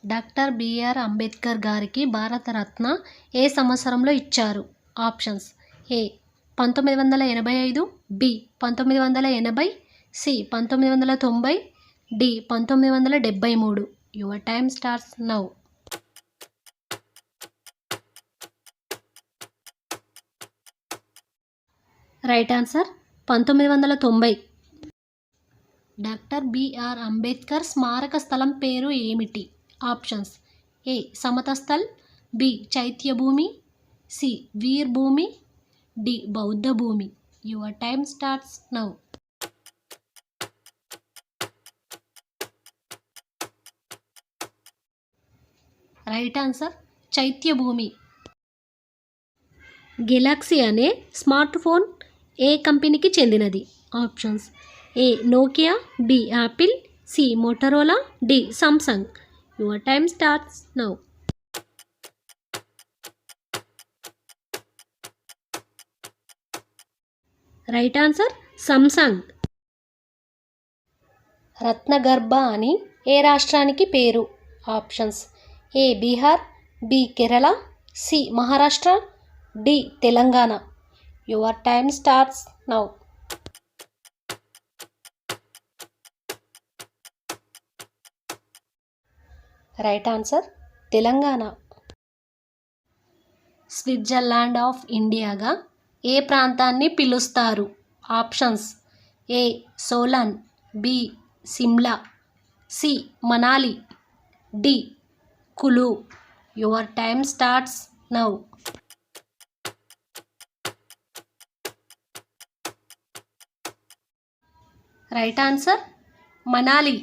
Doctor BR Ambedkar గారికి భారతరత్న ఏ సంవత్సరంలో ఇచ్చారు? Options: A 1985, B 1980, C 1990, D 1973. Your time starts now. Right answer 1990. Doctor BR Ambedkar స్మారక స్థలం పేరు ఏమిటి? Options: A Samata Sthal, B Chaityabhoomi, C Veer Bhoomi, D Bauddha Bhoomi. Your time starts now. Right answer Chaityabhoomi. Galaxy అనే స్మార్ట్ ఫోన్ ఏ కంపెనీకి చెందినది? Options: A Nokia, B Apple, C Motorola, D Samsung. Your time starts now. Right answer Samsung. రత్నగర్భ అని ఏ రాష్ట్రానికి పేరు? Options: A Bihar, B Kerala, C Maharashtra, D Telangana. Your time starts now. Right answer Telangana. Switzerland of ఇండియాగా ఏ ప్రాంతాన్ని పిలుస్తారు? Options: A Solan, B Shimla, C Manali, D Kullu. Your time starts now. Right answer Manali.